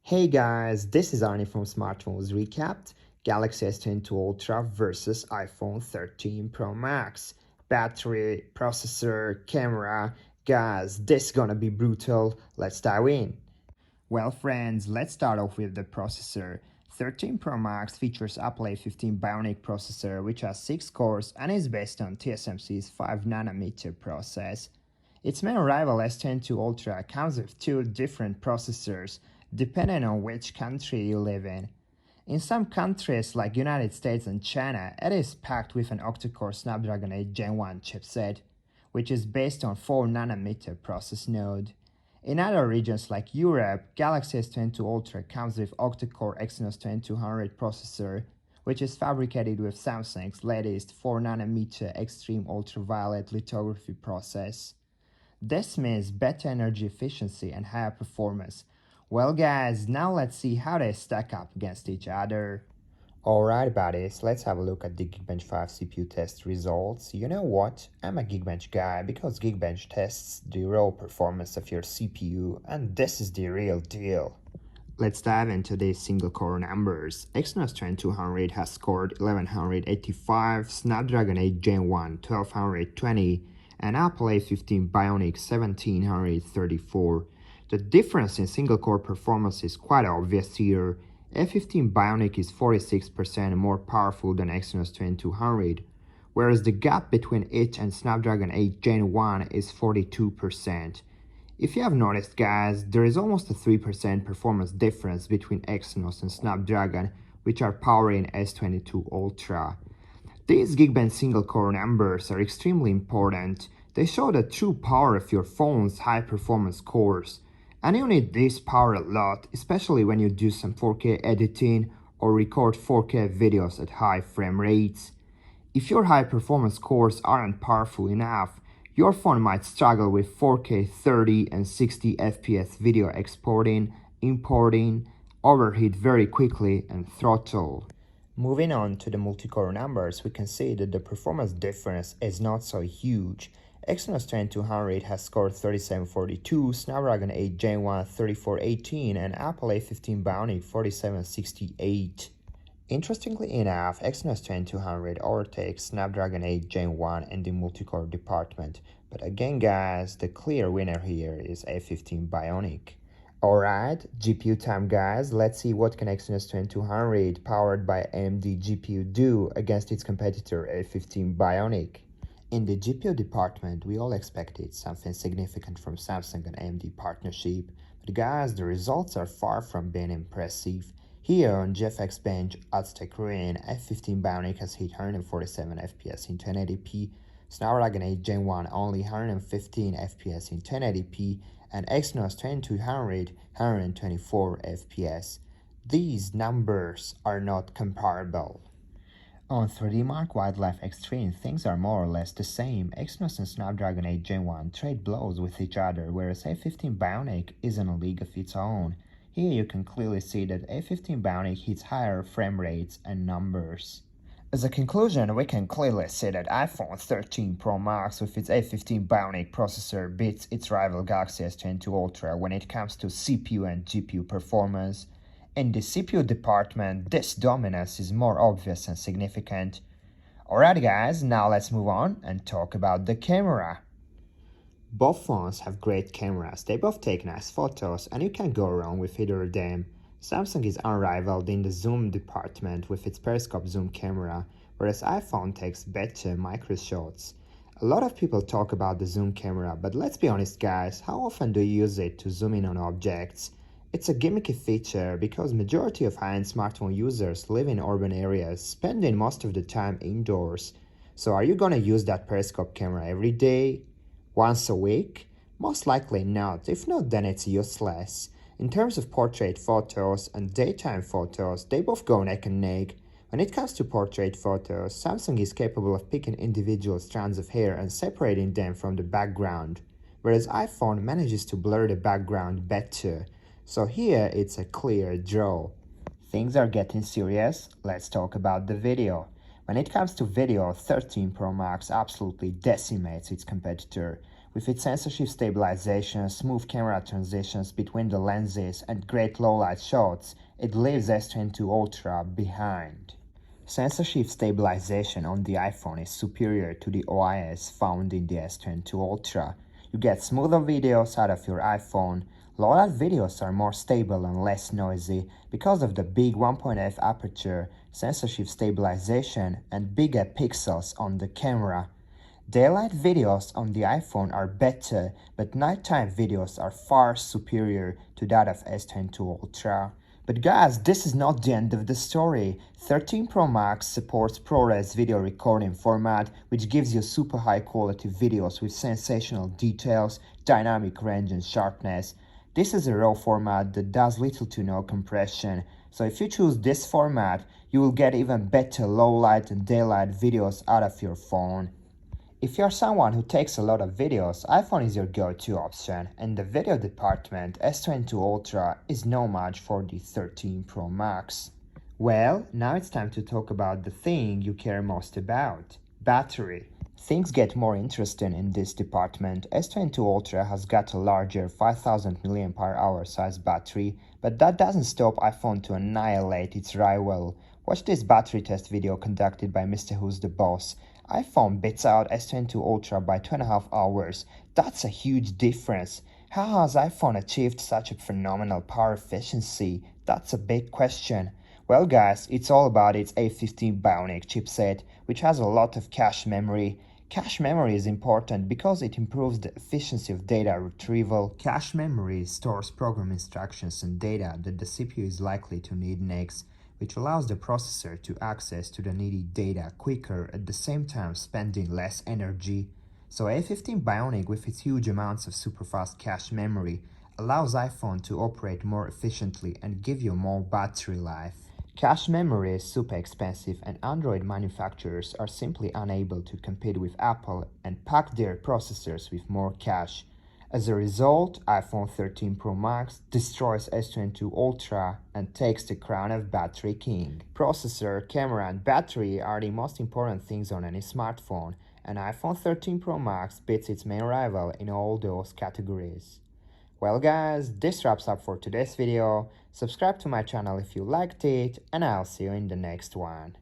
Hey guys, this is Arnie from Smartphones Recapped. Galaxy S22 Ultra versus iPhone 13 Pro Max. Battery, processor, camera. Guys, this is gonna be brutal. Let's dive in. Well friends, let's start off with the processor. 13 Pro Max features Apple A15 Bionic processor which has 6 cores and is based on TSMC's 5nm process. Its main rival S22 Ultra comes with two different processors depending on which country you live in. In some countries like United States and China, it is packed with an octa-core Snapdragon 8 Gen 1 chipset, which is based on 4nm process node. In other regions like Europe, Galaxy S22 Ultra comes with octa-core Exynos 2200 processor, which is fabricated with Samsung's latest 4nm extreme ultraviolet lithography process. This means better energy efficiency and higher performance. Well guys, now let's see how they stack up against each other. Alright buddies, let's have a look at the Geekbench 5 CPU test results. You know what? I'm a Geekbench guy because Geekbench tests the raw performance of your CPU and this is the real deal. Let's dive into these single-core numbers. Exynos 2200 has scored 1185, Snapdragon 8 Gen 1 1220, and Apple A15 Bionic 1734. The difference in single-core performance is quite obvious here. A15 Bionic is 46% more powerful than Exynos 2200, whereas the gap between it and Snapdragon 8 Gen 1 is 42%. If you have noticed guys, there is almost a 3% performance difference between Exynos and Snapdragon, which are powering S22 Ultra. These Geekbench single-core numbers are extremely important. They show the true power of your phone's high-performance cores. And you need this power a lot, especially when you do some 4K editing or record 4K videos at high frame rates. If your high-performance cores aren't powerful enough, your phone might struggle with 4K 30 and 60 FPS video exporting, importing, overheat very quickly, and throttle. Moving on to the multi-core numbers, we can see that the performance difference is not so huge. Exynos 2200 has scored 3742, Snapdragon 8 Gen 1 3418, and Apple A15 Bionic 4768. Interestingly enough, Exynos 2200 overtakes Snapdragon 8 Gen 1 in the multi-core department. But again guys, the clear winner here is A15 Bionic. Alright, GPU time guys, let's see what can Exynos 2200 powered by AMD GPU do against its competitor A15 Bionic. In the GPU department, we all expected something significant from Samsung and AMD partnership, but guys, the results are far from being impressive. Here on GFX Bench Aztec Ruin, A15 Bionic has hit 147 FPS in 1080p, Snapdragon 8 Gen 1 only 115 FPS in 1080p, and Exynos 2200 124 FPS. These numbers are not comparable. On 3D Mark Wildlife Extreme, things are more or less the same. Exynos and Snapdragon 8 Gen 1 trade blows with each other, whereas A15 Bionic is in a league of its own. Here you can clearly see that A15 Bionic hits higher frame rates and numbers. As a conclusion, we can clearly see that iPhone 13 Pro Max with its A15 Bionic processor beats its rival Galaxy S22 Ultra when it comes to CPU and GPU performance. In the CPU department, this dominance is more obvious and significant. Alright guys, now let's move on and talk about the camera. Both phones have great cameras, they both take nice photos and you can't go wrong with either of them. Samsung is unrivaled in the zoom department with its periscope zoom camera, whereas iPhone takes better micro shots. A lot of people talk about the zoom camera, but let's be honest guys, how often do you use it to zoom in on objects? It's a gimmicky feature because majority of high-end smartphone users live in urban areas, spending most of the time indoors. So are you gonna use that periscope camera every day? Once a week? Most likely not, if not then it's useless. In terms of portrait photos and daytime photos, they both go neck and neck. When it comes to portrait photos, Samsung is capable of picking individual strands of hair and separating them from the background, whereas iPhone manages to blur the background better. So here it's a clear draw. Things are getting serious, let's talk about the video. When it comes to video, 13 Pro Max absolutely decimates its competitor. With its sensor shift stabilization, smooth camera transitions between the lenses, and great low-light shots, it leaves S22 Ultra behind. Sensor shift stabilization on the iPhone is superior to the OIS found in the S22 Ultra. You get smoother videos out of your iPhone. Low-light videos are more stable and less noisy because of the big 1.8 aperture, sensor shift stabilization, and bigger pixels on the camera. Daylight videos on the iPhone are better, but nighttime videos are far superior to that of S22 Ultra. But guys, this is not the end of the story. 13 Pro Max supports ProRes video recording format, which gives you super high quality videos with sensational details, dynamic range and sharpness. This is a RAW format that does little to no compression, so if you choose this format, you will get even better low light and daylight videos out of your phone. If you're someone who takes a lot of videos, iPhone is your go-to option, and the video department, S22 Ultra is no match for the 13 Pro Max. Well, now it's time to talk about the thing you care most about, battery. Things get more interesting in this department. S22 Ultra has got a larger 5000 mAh size battery, but that doesn't stop iPhone to annihilate its rival. Watch this battery test video conducted by Mr. Who's the Boss. iPhone beats out S22 Ultra by 2.5 hours. That's a huge difference. How has iPhone achieved such a phenomenal power efficiency? That's a big question. Well guys, it's all about its A15 Bionic chipset, which has a lot of cache memory. Cache memory is important because it improves the efficiency of data retrieval. Cache memory stores program instructions and data that the CPU is likely to need next, which allows the processor to access to the needed data quicker, at the same time spending less energy. So A15 Bionic, with its huge amounts of superfast cache memory, allows iPhone to operate more efficiently and give you more battery life. Cache memory is super expensive, and Android manufacturers are simply unable to compete with Apple and pack their processors with more cache. As a result, iPhone 13 Pro Max destroys S22 Ultra and takes the crown of battery king. Processor, camera and battery are the most important things on any smartphone, and iPhone 13 Pro Max beats its main rival in all those categories. Well guys, this wraps up for today's video. Subscribe to my channel if you liked it, and I'll see you in the next one.